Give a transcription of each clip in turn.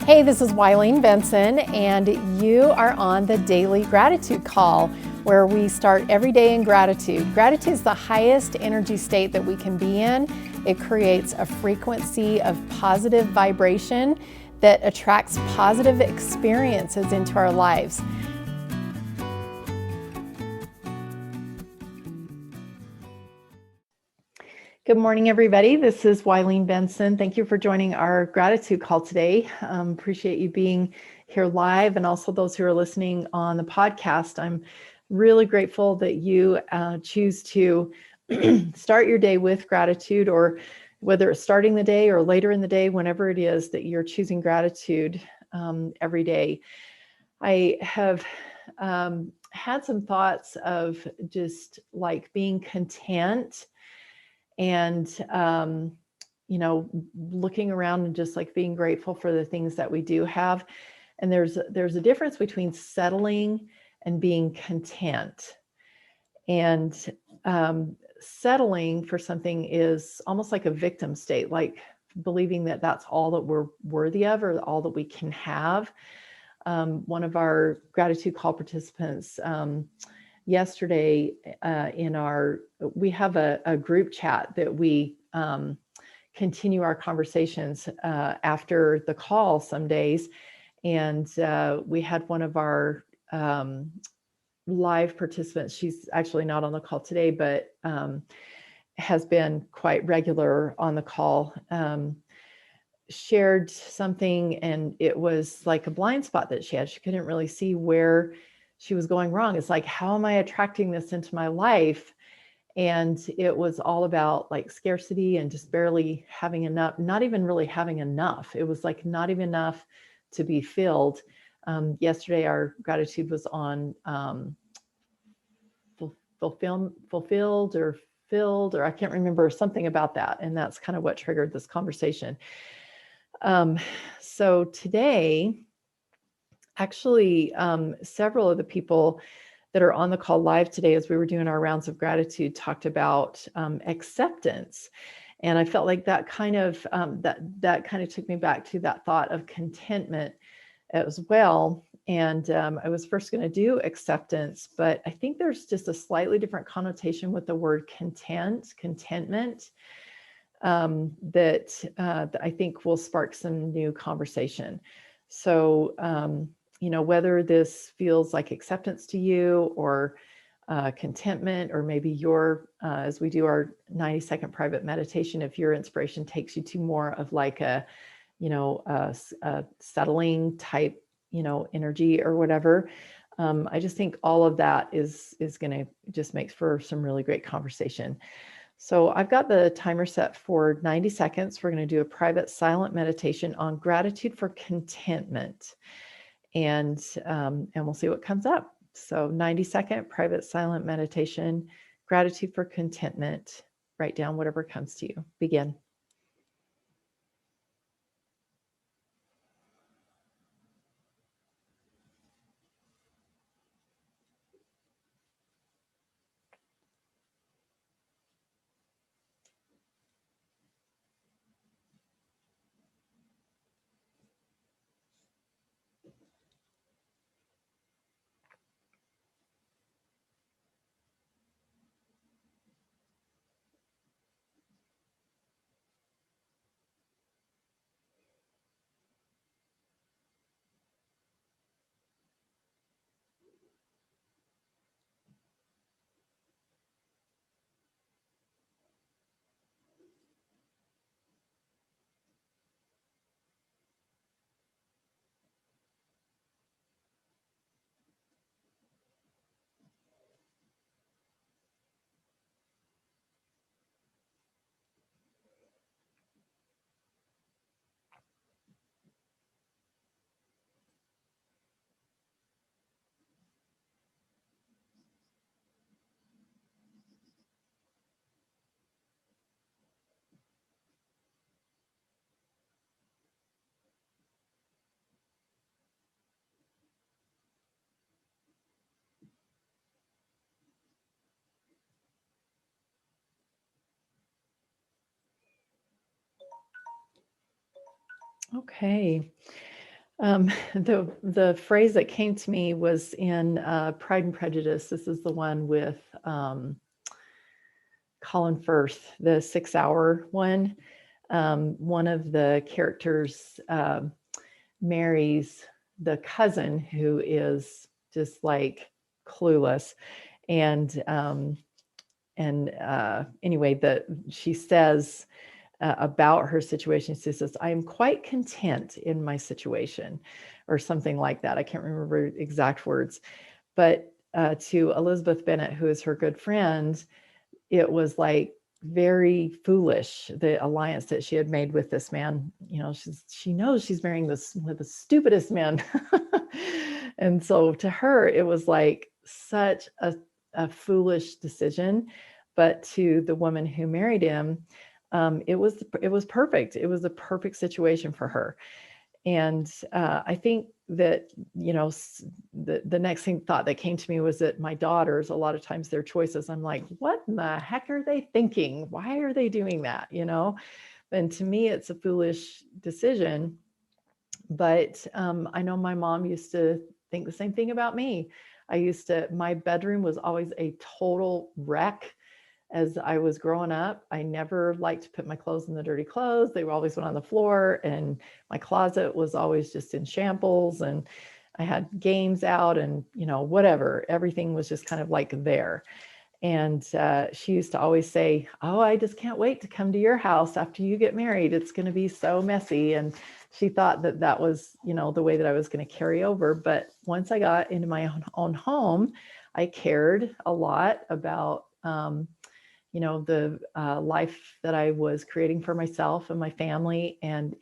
Hey, this is Wileen Benson, and you are on the Daily Gratitude Call, where we start every day in gratitude. Gratitude is the highest energy state that we can be in. It creates a frequency of positive vibration that attracts positive experiences into our lives. Good morning, everybody. This is Wileen Benson. Thank you for joining our gratitude call today. Appreciate you being here live, and also those who are listening on the podcast. I'm really grateful that you choose to start your day with gratitude, or whether it's starting the day or later in the day, whenever it is that you're choosing gratitude every day. I have had some thoughts of just like being content and looking around and just like being grateful for the things that we do have. And there's a difference between settling and being content. And settling for something is almost like a victim state, like believing that that's all that we're worthy of or all that we can have. One of our gratitude call participants yesterday we have a group chat that we continue our conversations after the call some days. And we had one of our live participants. She's actually not on the call today, but has been quite regular on the call, shared something, and it was like a blind spot that she had. She couldn't really see where she was going wrong. It's like, how am I attracting this into my life? And it was all about like scarcity and just barely having enough, not even really having enough. It was like not even enough to be filled. Yesterday, our gratitude was on fulfilled or filled, or I can't remember, something about that. And that's kind of what triggered this conversation. So today, actually, several of the people that are on the call live today, as we were doing our rounds of gratitude, talked about acceptance. And I felt like that kind of took me back to that thought of contentment as well. And I was first going to do acceptance, but I think there's just a slightly different connotation with the word contentment, that I think will spark some new conversation. So, whether this feels like acceptance to you or contentment, or maybe as we do our 90-second private meditation, if your inspiration takes you to more of like a settling type, energy or whatever. I just think all of that is going to just make for some really great conversation. So I've got the timer set for 90 seconds. We're going to do a private silent meditation on gratitude for contentment, and we'll see what comes up. So 90-second private silent meditation, gratitude for contentment. Write down whatever comes to you. Begin. Okay. The phrase that came to me was in Pride and Prejudice. This is the one with Colin Firth, the 6 hour one. One of the characters marries the cousin who is just like clueless, and anyway, she says about her situation. She says, "I am quite content in my situation," or something like that. I can't remember exact words, but to Elizabeth Bennet, who is her good friend, it was like very foolish, the alliance that she had made with this man. She knows she's marrying one of the stupidest men. And so to her, it was like such a foolish decision. But to the woman who married him, it was perfect. It was a perfect situation for her. And I think that, the next thought that came to me was that my daughters, a lot of times their choices, I'm like, what in the heck are they thinking? Why are they doing that? And to me, it's a foolish decision. But I know my mom used to think the same thing about me. My bedroom was always a total wreck. As I was growing up, I never liked to put my clothes in the dirty clothes. They always went on the floor, and my closet was always just in shambles, and I had games out, and whatever. Everything was just kind of like there. And she used to always say, "Oh, I just can't wait to come to your house after you get married. It's going to be so messy." And she thought that was, the way that I was going to carry over. But once I got into my own home, I cared a lot about the life that I was creating for myself and my family. And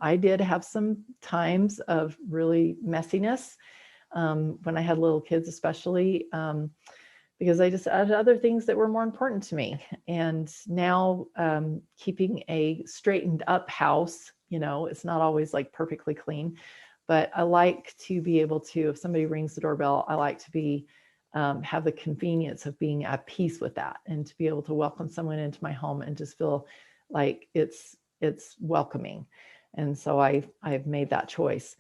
I did have some times of really messiness when I had little kids, especially because I just had other things that were more important to me. And now keeping a straightened up house, it's not always like perfectly clean, but I like to be able to, if somebody rings the doorbell, I like to have the convenience of being at peace with that, and to be able to welcome someone into my home and just feel like it's welcoming. And so I've made that choice.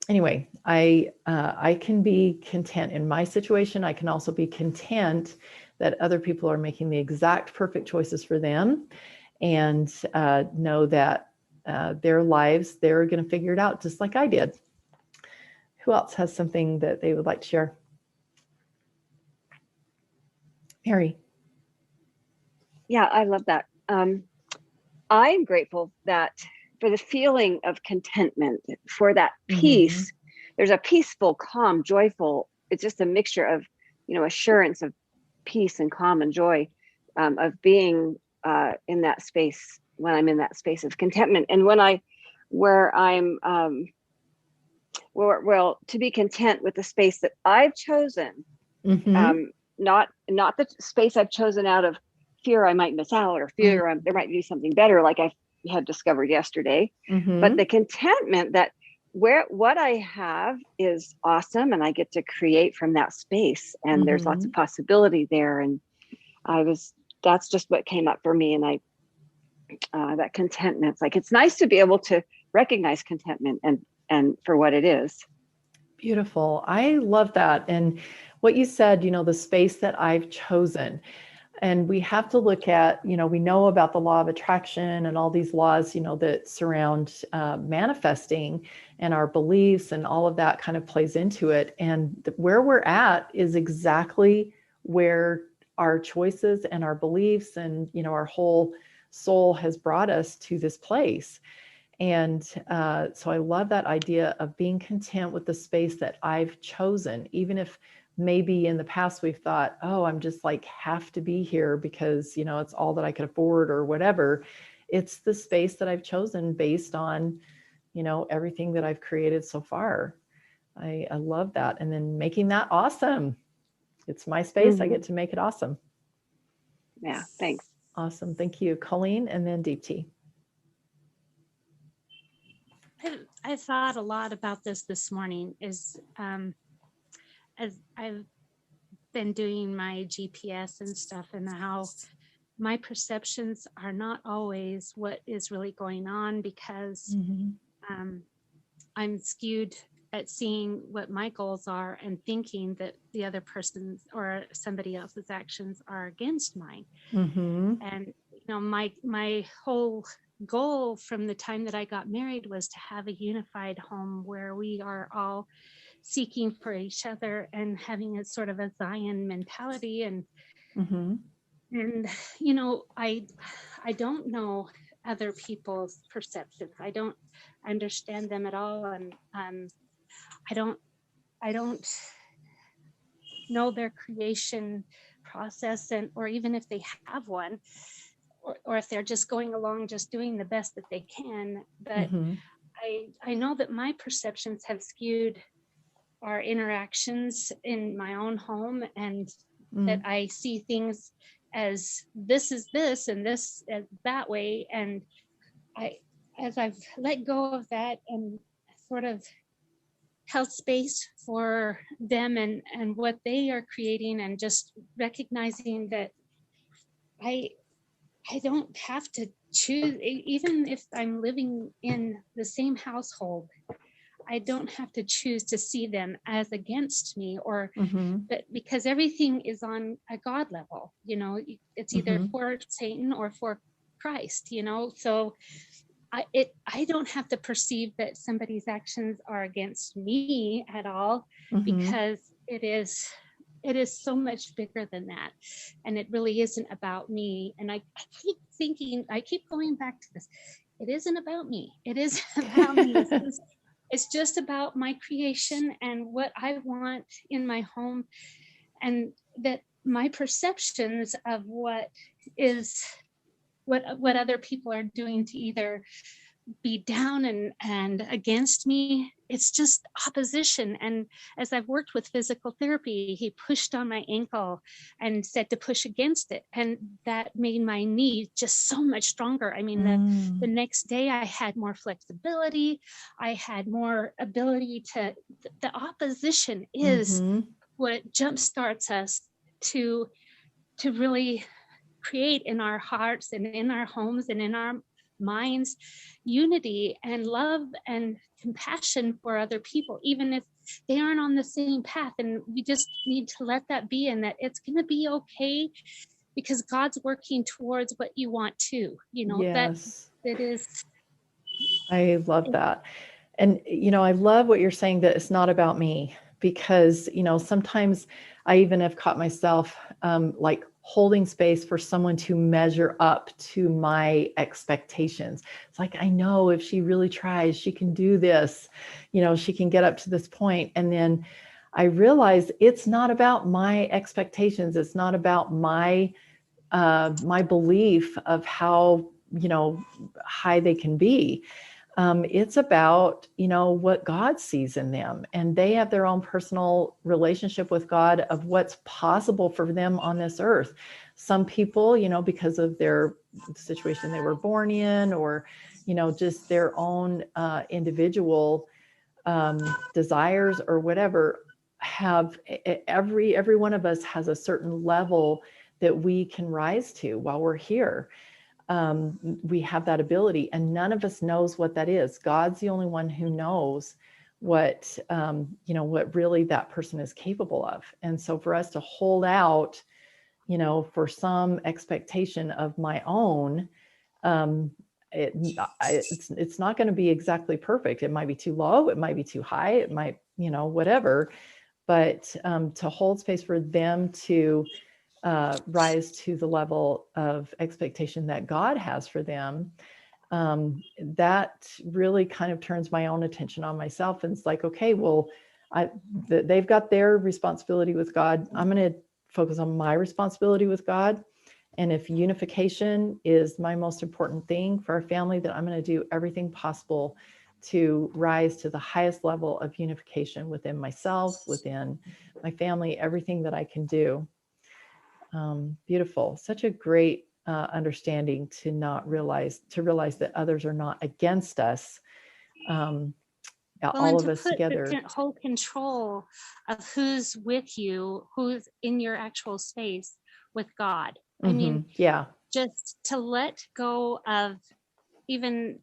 Anyway, I can be content in my situation. I can also be content that other people are making the exact perfect choices for them, and know that their lives, they're going to figure it out just like I did. Who else has something that they would like to share? Mary. Yeah, I love that. I'm grateful for the feeling of contentment, for that peace. Mm-hmm. There's a peaceful, calm, joyful. It's just a mixture of, assurance of peace and calm and joy, of being in that space, when I'm in that space of contentment. And where I'm, well, to be content with the space that I've chosen, Mm-hmm. not the space I've chosen out of fear I might miss out, or fear there might be something better, like I had discovered yesterday. But Mm-hmm. the contentment that what I have is awesome, and I get to create from that space, and there's lots Mm-hmm. of possibility there. And that's just what came up for me. And that contentment, it's nice to be able to recognize contentment and for what it is. Beautiful. I love that. And what you said, the space that I've chosen. And we have to look at, we know about the law of attraction and all these laws, that surround manifesting, and our beliefs and all of that kind of plays into it. And where we're at is exactly where our choices and our beliefs and, our whole soul has brought us to this place. And so I love that idea of being content with the space that I've chosen, even if maybe in the past we've thought, oh, I'm just like have to be here because, it's all that I could afford or whatever. It's the space that I've chosen based on, everything that I've created so far. I love that. And then making that awesome. It's my space. I get Mm-hmm. to make it awesome. Yeah, thanks. Awesome. Thank you, Colleen, and then Deep Tea. I thought a lot about this morning. As I've been doing my GPS and stuff, and how my perceptions are not always what is really going on, because Mm-hmm. um, I'm skewed at seeing what my goals are and thinking that the other person's or somebody else's actions are against mine. Mm-hmm. And my whole goal from the time that I got married was to have a unified home where we are all seeking for each other and having a sort of a Zion mentality. And Mm-hmm. I don't know other people's perceptions. I don't understand them at all, and I don't I don't know their creation process, and or even if they have one, or if they're just going along just doing the best that they can. But Mm-hmm. I know that my perceptions have skewed our interactions in my own home, and that Mm. I see things as this is this and this as that way. And I, as I've let go of that and sort of held space for them and what they are creating, and just recognizing that I I don't have to choose, even if I'm living in the same household. I don't have to choose to see them as against me, or Mm-hmm. but because everything is on a God level, it's either Mm-hmm. for Satan or for Christ. So I don't have to perceive that somebody's actions are against me at all, Mm-hmm. because it is so much bigger than that, and it really isn't about me. And I keep going back to this. It isn't about me. It isn't about me. It's just about my creation and what I want in my home, and that my perceptions of is what other people are doing to either be down and against me. It's just opposition. And as I've worked with physical therapy, he pushed on my ankle and said to push against it, and that made my knee just so much stronger. I mean, the Mm. next day I had more flexibility, I had more ability to. The opposition is Mm-hmm. what jumpstarts us to really create in our hearts and in our homes and in our minds unity and love and compassion for other people, even if they aren't on the same path. And we just need to let that be, and that it's going to be okay, because God's working towards what you want too. That Yes. it is. I love that. And, I love what you're saying, that it's not about me, because, sometimes I even have caught myself like holding space for someone to measure up to my expectations. It's like, I know if she really tries, she can do this, she can get up to this point. And then I realize it's not about my expectations. It's not about my belief of how, high they can be. It's about, what God sees in them, and they have their own personal relationship with God of what's possible for them on this earth. Some people, because of their situation they were born in, or, just their own individual desires or whatever, have every one of us has a certain level that we can rise to while we're here. We have that ability, and none of us knows what that is. God's the only one who knows what really that person is capable of. And so for us to hold out, for some expectation of my own, it's not going to be exactly perfect. It might be too low, it might be too high, it might, whatever. But to hold space for them to rise to the level of expectation that God has for them, that really kind of turns my own attention on myself. And it's like, okay, well, they've got their responsibility with God. I'm going to focus on my responsibility with God. And if unification is my most important thing for our family, then I'm going to do everything possible to rise to the highest level of unification within myself, within my family, everything that I can do. Beautiful. Such a great understanding to realize that others are not against us. Well, All and of to us put the together. whole control of who's with you, who's in your actual space, with God. I mean, Yeah. just to let go of even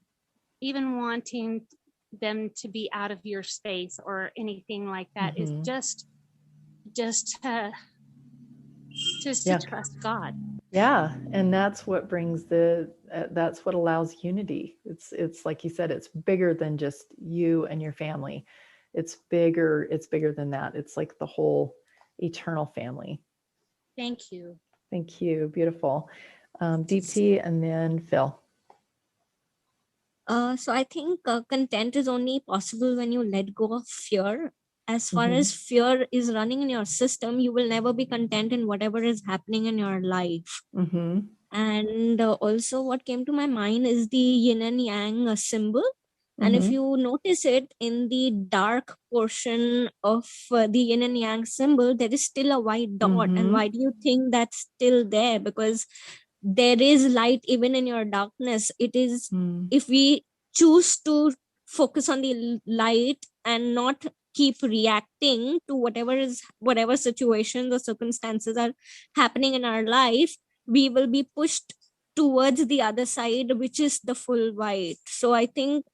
wanting them to be out of your space or anything like that. Is Mhm. just to Yeah. trust God. Yeah, and that's what brings that's what allows unity. It's like you said, it's bigger than just you and your family. It's bigger than that. It's like the whole eternal family. Thank you. Thank you. Beautiful. Deepti and then Phil. So I think content is only possible when you let go of fear. As far Mhm. as fear is running in your system, you will never be content in whatever is happening in your life. Mhm. And also, what came to my mind is the yin and yang symbol. And if Mhm. you notice it in the dark portion of the yin and yang symbol, there is still a white dot. And Mhm. why do you think that's still there? Because there is light even in your darkness. It is, Mm. if we choose to focus on the light and not keep reacting to whatever situations or circumstances are happening in our life, we will be pushed towards the other side, which is the full white. So I think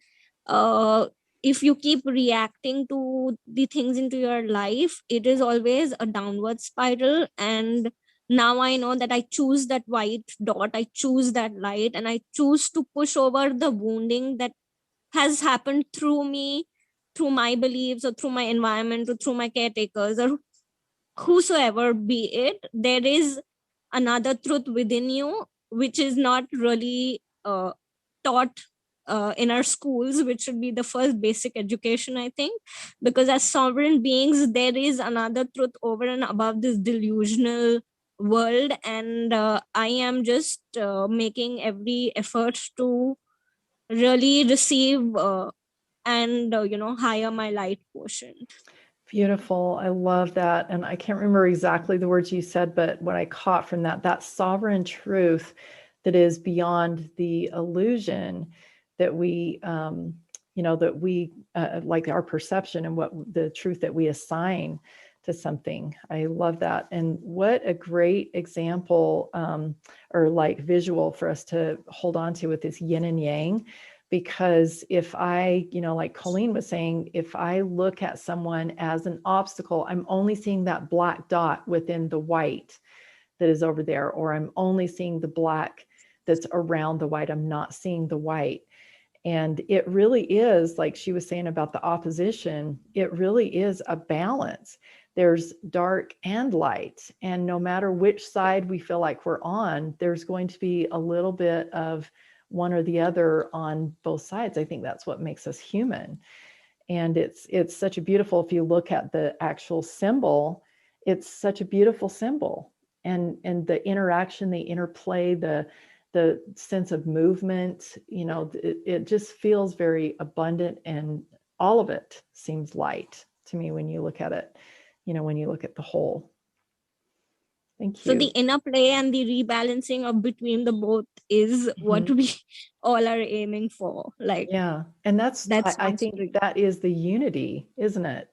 uh, if you keep reacting to the things into your life, it is always a downward spiral. And now I know that I choose that white dot, I choose that light, and I choose to push over the wounding that has happened through me, through my beliefs, or through my environment, or through my caretakers, or whosoever be it. There is another truth within you which is not really taught in our schools, which should be the first basic education, I think. Because as sovereign beings, there is another truth over and above this delusional world. And I am just making every effort to really receive and higher my light quotient. Beautiful. I love that. And I can't remember exactly the words you said, but what I caught from that sovereign truth that is beyond the illusion that we, like our perception and what the truth that we assign to something. I love that. And what a great example, or like visual for us to hold on to with this yin and yang. Because if I, like Colleen was saying, if I look at someone as an obstacle, I'm only seeing that black dot within the white that is over there, or I'm only seeing the black that's around the white. I'm not seeing the white. And it really is, like she was saying about the opposition, it really is a balance. There's dark and light. And no matter which side we feel like we're on, there's going to be a little bit of one or the other on both sides. I think that's what makes us human. And it's such a beautiful, if you look at the actual symbol, it's such a beautiful symbol. And the interaction, the interplay, the sense of movement, it just feels very abundant, and all of it seems light to me when you look at it, when you look at the whole. Thank So you. the interplay and the rebalancing of between the both is what we all are aiming for. Like, yeah. And that's I think that is the unity, isn't it?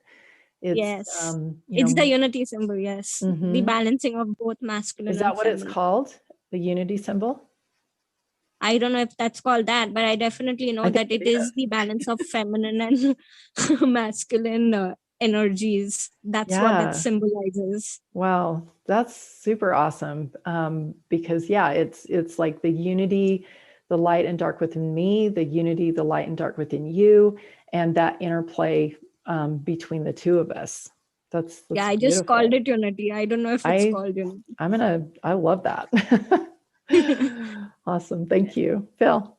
It's, yes. It's the unity symbol. Yes. The balancing of both masculine is that and what feminine. it's called? The unity symbol? I don't know if that's called that, but I definitely know that it is the balance of feminine and masculine energies. That's what it symbolizes. Wow, that's super awesome. Because it's like the unity, the light and dark within me, the unity, the light and dark within you, and that interplay between the two of us. That's Yeah, I beautiful. just called it unity. I don't know if it's called unity. I love that. Awesome. Thank you. Phil.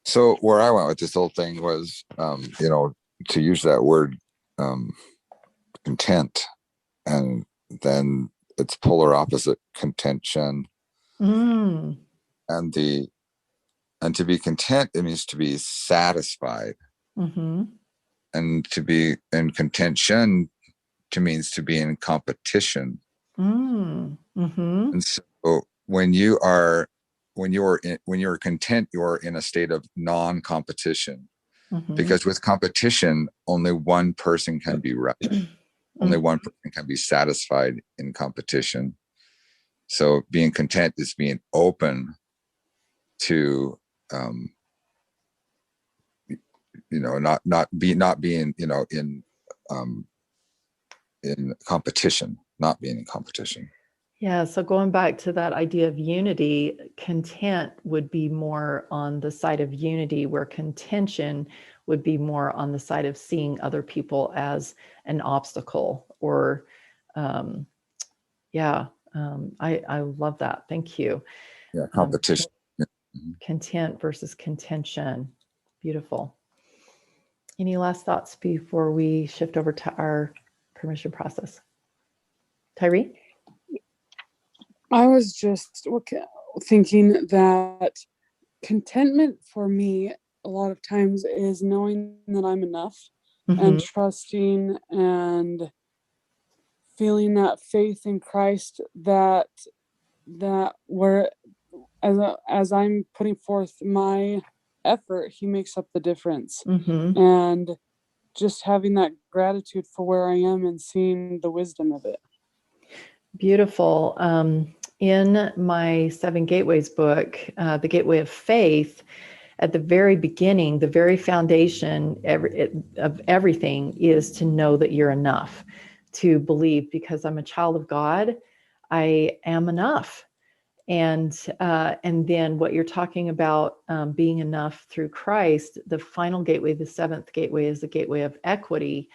So where I went with this whole thing was, to use that word, content, and then its polar opposite, contention. Mm. And to be content, it means to be satisfied. And to be in contention means to be in competition. And so when you are content, you are in a state of non-competition. Because with competition, only one person can be right. Only one person can be satisfied in competition. So being content is being open to not being, in competition, not being in competition. Yeah, so going back to that idea of unity, content would be more on the side of unity, where contention would be more on the side of seeing other people as an obstacle. Or I love that. Thank you. Yeah, competition. Content versus contention. Beautiful. Any last thoughts before we shift over to our permission process? Tyree? I was just thinking that contentment for me a lot of times is knowing that I'm enough, and trusting and feeling that faith in Christ that where as I'm putting forth my effort, he makes up the difference. And just having that gratitude for where I am and seeing the wisdom of it. Beautiful. In my 7 Gateways book, The Gateway of Faith, at the very beginning, the very foundation of everything is to know that you're enough, to believe, because I'm a child of God, I am enough. And then what you're talking about, being enough through Christ, the final gateway, the 7th gateway, is the gateway of equity.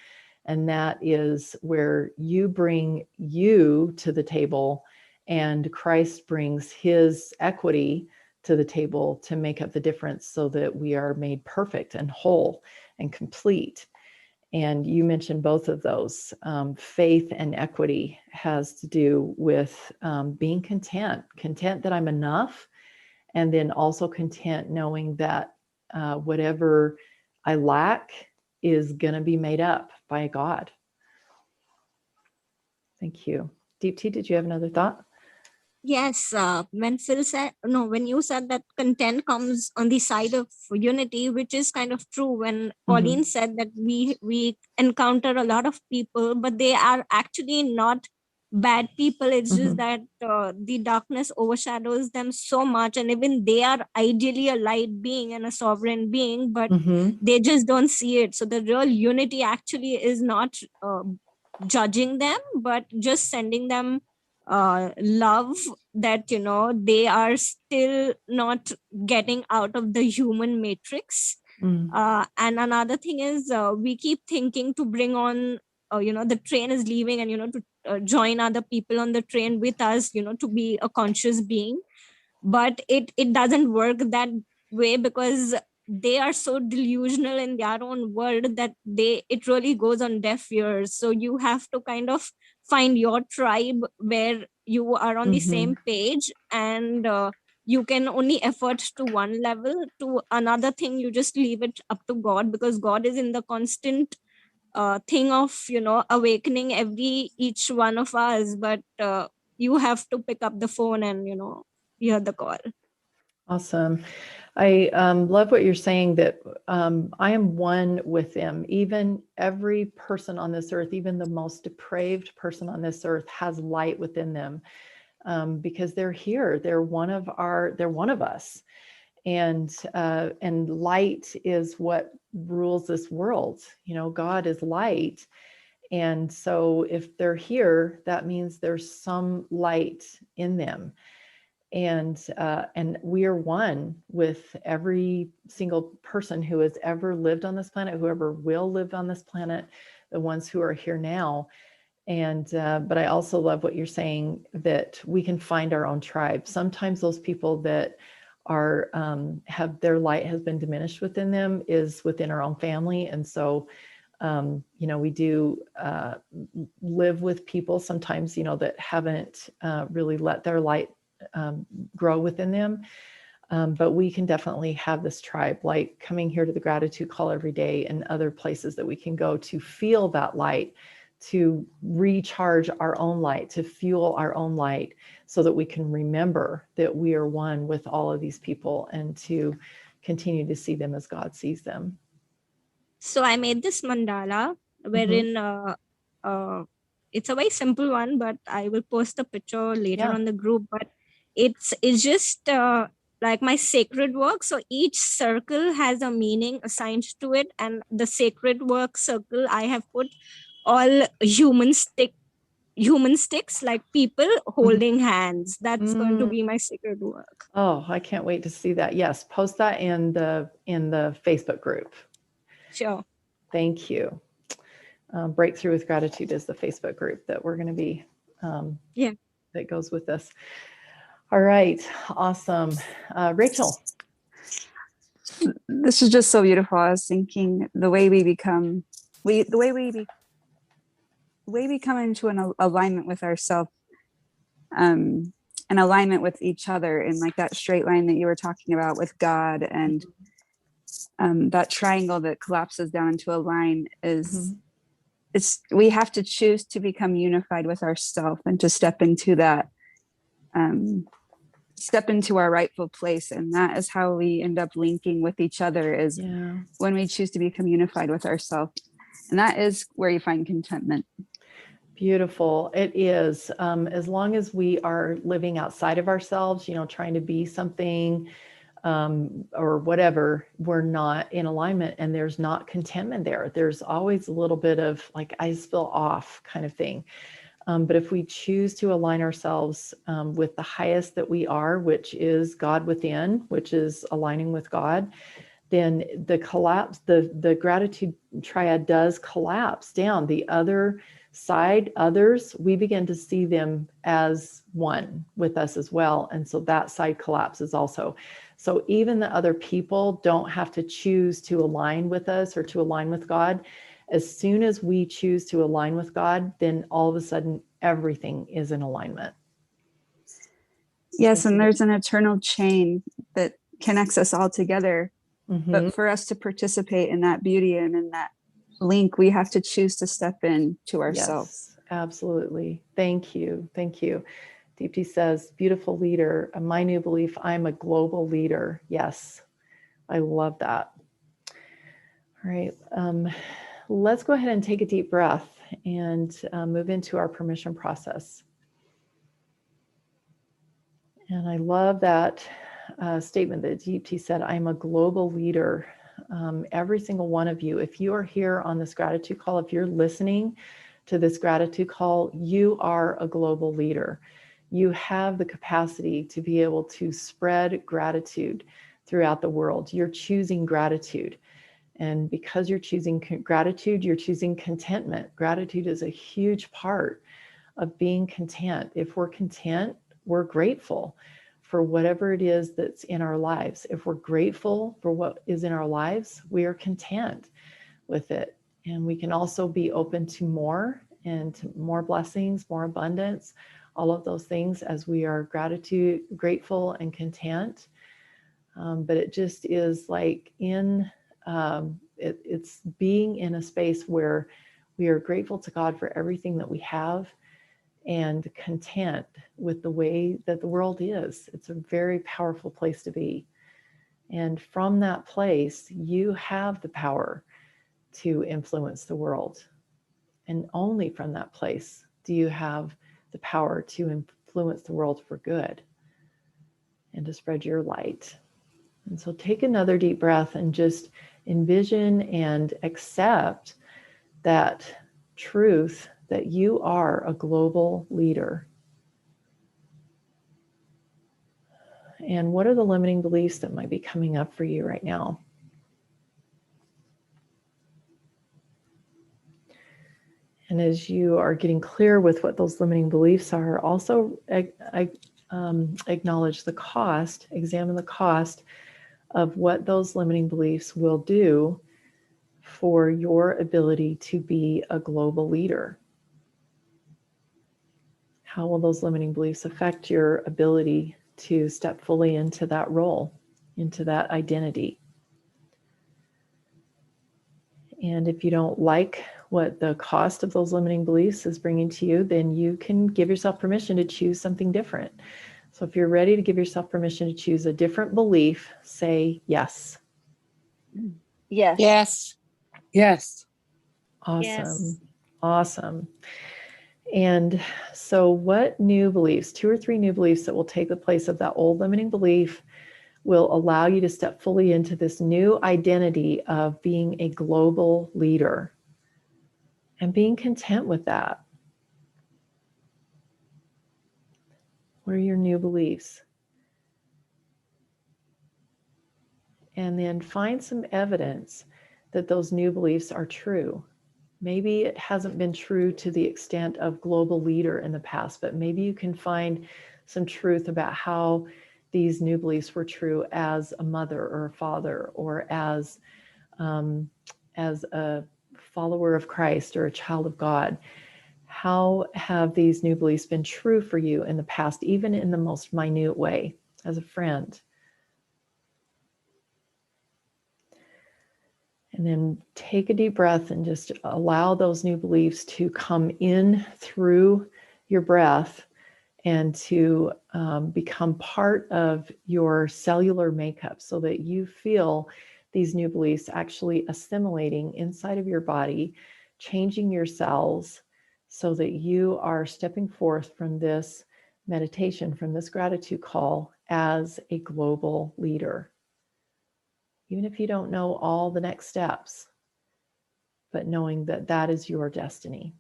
And that is where you bring you to the table, and Christ brings his equity to the table to make up the difference, so that we are made perfect and whole and complete. And you mentioned both of those. Faith and equity has to do with being content that I'm enough, and then also content knowing that whatever I lack is going to be made up by God. Thank you. Deepti, did you have another thought? Yes, when you said that content comes on the side of unity, which is kind of true. When Pauline said that we encounter a lot of people, but they are actually not bad people. It's just that the darkness overshadows them so much, and even they are ideally a light being and a sovereign being, but they just don't see it. So the real unity actually is not judging them, but just sending them love, that they are still not getting out of the human matrix. And another thing is, we keep thinking to bring on the train is leaving, and to join other people on the train with us, to be a conscious being. But it doesn't work that way, because they are so delusional in their own world that it really goes on deaf ears. So you have to kind of find your tribe where you are on the same page, and you can only effort to one level. To another thing, you just leave it up to God, because God is in the constant thing of awakening each one of us. But you have to pick up the phone and hear the call. Awesome. I love what you're saying, that I am one with them. Even every person on this earth, even the most depraved person on this earth, has light within them, because they're here. They're one of us, and light is what rules this world. God is light, and so if they're here, that means there's some light in them. And we are one with every single person who has ever lived on this planet, whoever will live on this planet, the ones who are here now. And but I also love what you're saying, that we can find our own tribe. Sometimes those people that are have their light has been diminished within them is within our own family. And so we do live with people sometimes that haven't really let their light grow within them. But we can definitely have this tribe, like coming here to the gratitude call every day, and other places that we can go to feel that light, to recharge our own light, to fuel our own light, so that we can remember that we are one with all of these people, and to continue to see them as God sees them. So I made this mandala wherein it's a very simple one, but I will post a picture later on the group. But it's just like my sacred work. So each circle has a meaning assigned to it, and the sacred work circle, I have put all human sticks, like people holding hands. That's going to be my sacred work. Oh, I can't wait to see that. Yes, post that in the Facebook group. Sure. Thank you. Breakthrough with Gratitude is the Facebook group that we're going to be that goes with this. All right, awesome. Rachel. This is just so beautiful. I was thinking the way we become into an alignment with ourselves, an alignment with each other, in like that straight line that you were talking about with God, and that triangle that collapses down into a line is we have to choose to become unified with ourselves and to step into that, step into our rightful place. And that is how we end up linking with each other, is when we choose to become unified with ourselves. And that is where you find contentment. Beautiful. It is. As long as we are living outside of ourselves, trying to be something or whatever, we're not in alignment, and there's not contentment there. There's always a little bit of like, I just feel off kind of thing. But if we choose to align ourselves with the highest that we are, which is God within, which is aligning with God, then the gratitude triad does collapse down. The other side, others, we begin to see them as one with us as well. And so that side collapses also. So even the other people don't have to choose to align with us or to align with God. As soon as we choose to align with God, then all of a sudden everything is in alignment. Yes, and there's an eternal chain that connects us all together. But for us to participate in that beauty and in that link, we have to choose to step in to ourselves. Yes, absolutely. Thank you. Thank you. Deepti says, beautiful leader. My new belief, I'm a global leader. Yes, I love that. All right. Let's go ahead and take a deep breath and move into our permission process. And I love that statement that Deepti said, I'm a global leader. Every single one of you, if you are here on this gratitude call, if you're listening to this gratitude call, you are a global leader. You have the capacity to be able to spread gratitude throughout the world. You're choosing gratitude. And because you're choosing gratitude, you're choosing contentment. Gratitude is a huge part of being content. If we're content, we're grateful for whatever it is that's in our lives. If we're grateful for what is in our lives, we are content with it. And we can also be open to more and to more blessings, more abundance, all of those things as we are grateful and content. But it just is like it's being in a space where we are grateful to God for everything that we have and content with the way that the world is. It's a very powerful place to be. And from that place, you have the power to influence the world. And only from that place do you have the power to influence the world for good and to spread your light. And so take another deep breath and just envision and accept that truth that you are a global leader. And what are the limiting beliefs that might be coming up for you right now? And as you are getting clear with what those limiting beliefs are, also acknowledge the cost, examine the cost of what those limiting beliefs will do for your ability to be a global leader. How will those limiting beliefs affect your ability to step fully into that role, into that identity? And if you don't like what the cost of those limiting beliefs is bringing to you, then you can give yourself permission to choose something different. So if you're ready to give yourself permission to choose a different belief, say yes. Yes. Yes. Yes. Awesome. Yes. Awesome. And so what new beliefs, 2 or 3 new beliefs that will take the place of that old limiting belief will allow you to step fully into this new identity of being a global leader and being content with that. What are your new beliefs? And then find some evidence that those new beliefs are true. Maybe it hasn't been true to the extent of global leader in the past, but maybe you can find some truth about how these new beliefs were true as a mother or a father, or as a follower of Christ or a child of God. How have these new beliefs been true for you in the past, even in the most minute way, as a friend? And then take a deep breath and just allow those new beliefs to come in through your breath and to become part of your cellular makeup, so that you feel these new beliefs actually assimilating inside of your body, changing your cells, so that you are stepping forth from this meditation, from this gratitude call, as a global leader. Even if you don't know all the next steps, but knowing that that is your destiny.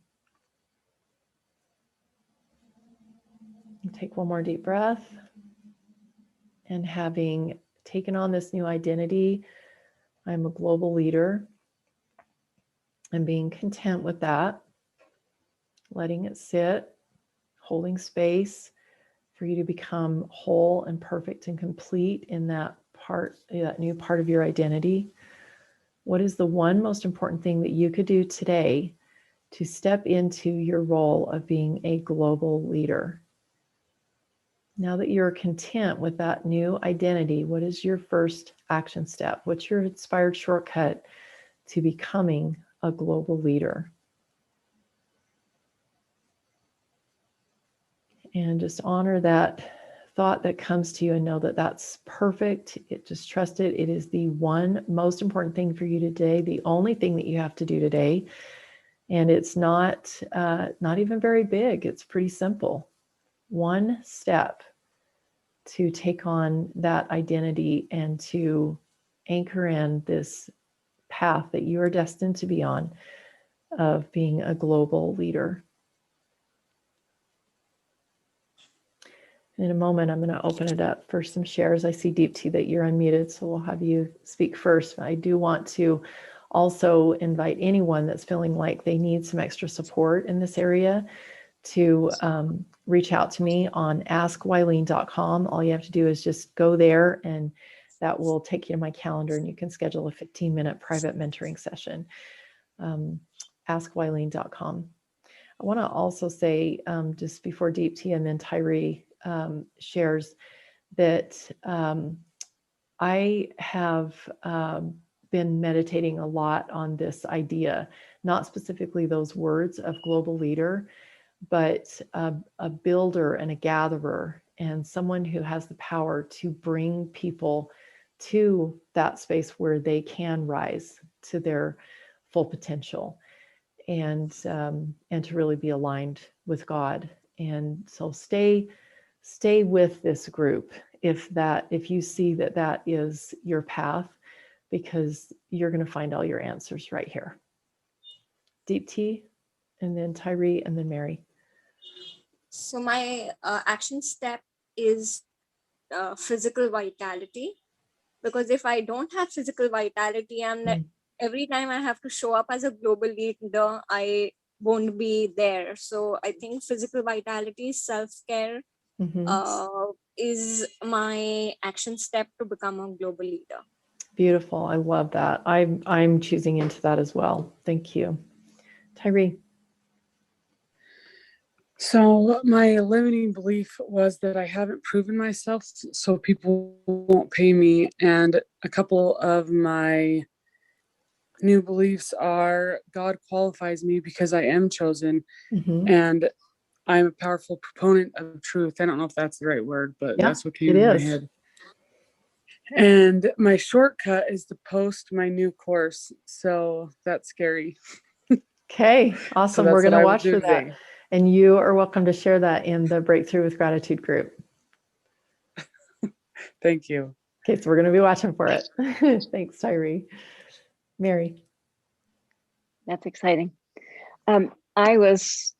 And take one more deep breath. And having taken on this new identity, I'm a global leader, and being content with that, letting it sit, holding space for you to become whole and perfect and complete in that part, that new part of your identity. What is the one most important thing that you could do today to step into your role of being a global leader? Now that you're content with that new identity, what is your first action step? What's your inspired shortcut to becoming a global leader? And just honor that thought that comes to you and know that that's perfect. Just trust it. It is the one most important thing for you today, the only thing that you have to do today. And it's not even very big. It's pretty simple. One step to take on that identity and to anchor in this path that you are destined to be on, of being a global leader. In a moment, I'm going to open it up for some shares. I see Deepti that you're unmuted, so we'll have you speak first. I do want to also invite anyone that's feeling like they need some extra support in this area to reach out to me on askwylene.com. All you have to do is just go there, and that will take you to my calendar, and you can schedule a 15-minute private mentoring session. Askwylene.com. I want to also say, just before Deepti and then Tyree shares, that I have been meditating a lot on this idea, not specifically those words of global leader, but a builder and a gatherer, and someone who has the power to bring people to that space where they can rise to their full potential, and to really be aligned with God. And so stay with this group if you see that is your path, because you're going to find all your answers right here. Deepti, and then Tyree, and then Mary. So my action step is physical vitality, because if I don't have physical vitality, and every time I have to show up as a global leader, I won't be there. So I think physical vitality, self-care is my action step to become a global leader. Beautiful. I love that. I'm choosing into that as well. Thank you. Tyree. So my limiting belief was that I haven't proven myself, so people won't pay me. And a couple of my new beliefs are God qualifies me because I am chosen, and I'm a powerful proponent of truth. I don't know if that's the right word, but that's what came in my head. And my shortcut is to post my new course. So that's scary. Okay, awesome. So we're going to watch for today. that. And you are welcome to share that in the Breakthrough with Gratitude group. Thank you. Okay, so we're going to be watching for it. Thanks, Tyree. Mary. That's exciting. I was,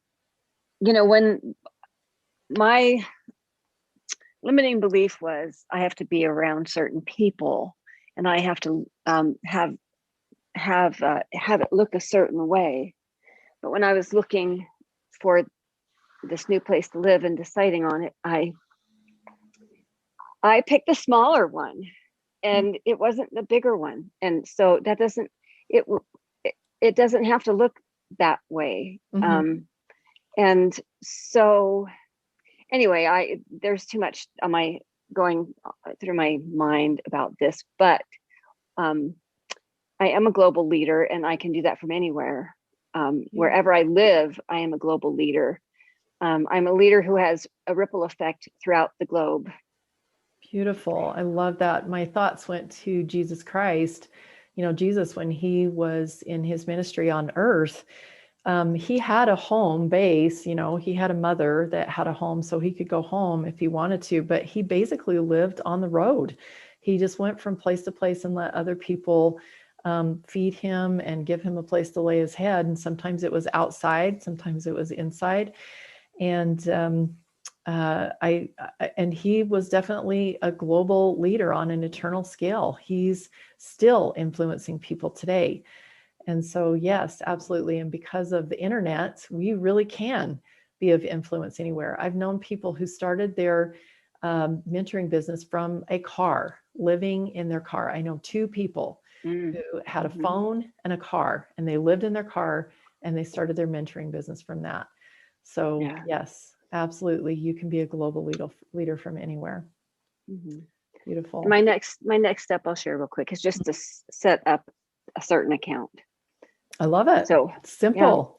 when my limiting belief was I have to be around certain people and I have to have it look a certain way. But when I was looking for this new place to live and deciding on it, I picked the smaller one, and it wasn't the bigger one. And so that doesn't it doesn't have to look that way. And so anyway, there's too much on my going through my mind about this, but I am a global leader, and I can do that from anywhere. Wherever I live, I am a global leader. I'm a leader who has a ripple effect throughout the globe. Beautiful. I love that. My thoughts went to Jesus Christ. Jesus, when he was in his ministry on earth, he had a home base, he had a mother that had a home, so he could go home if he wanted to, but he basically lived on the road. He just went from place to place and let other people feed him and give him a place to lay his head. And sometimes it was outside, sometimes it was inside. And and he was definitely a global leader on an eternal scale. He's still influencing people today. And so, yes, absolutely. And because of the internet, we really can be of influence anywhere. I've known people who started their mentoring business from a car, living in their car. I know 2 people who had a phone and a car, and they lived in their car, and they started their mentoring business from that. So yes, absolutely. You can be a global leader from anywhere. Beautiful. My next step I'll share real quick is just to set up a certain account. I love it. So it's simple.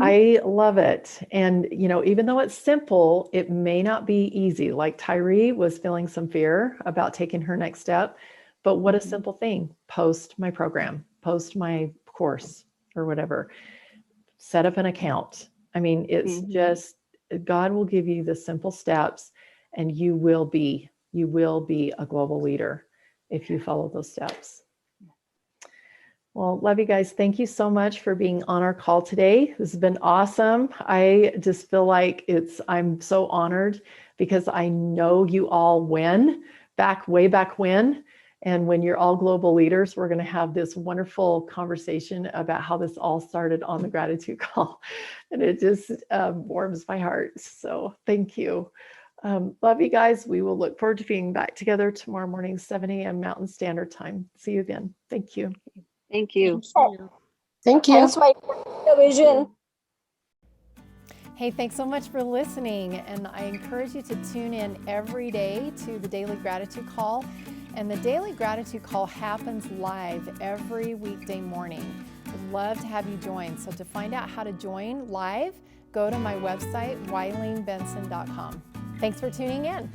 I love it. And, even though it's simple, it may not be easy. Like Tyree was feeling some fear about taking her next step, but what a simple thing. Post my program, post my course or whatever, set up an account. I mean, it's just, God will give you the simple steps, and you will be a global leader if you follow those steps. Well, love you guys. Thank you so much for being on our call today. This has been awesome. I just feel like I'm so honored because I know you all way back when. And when you're all global leaders, we're going to have this wonderful conversation about how this all started on the gratitude call. And it just warms my heart. So thank you. Love you guys. We will look forward to being back together tomorrow morning, 7 a.m. Mountain Standard Time. See you then. Thank you. Thank you. Thank you. Thanks for the vision. Hey, thanks so much for listening. And I encourage you to tune in every day to the Daily Gratitude Call. And the Daily Gratitude Call happens live every weekday morning. I'd love to have you join. So to find out how to join live, go to my website, WileenBenson.com. Thanks for tuning in.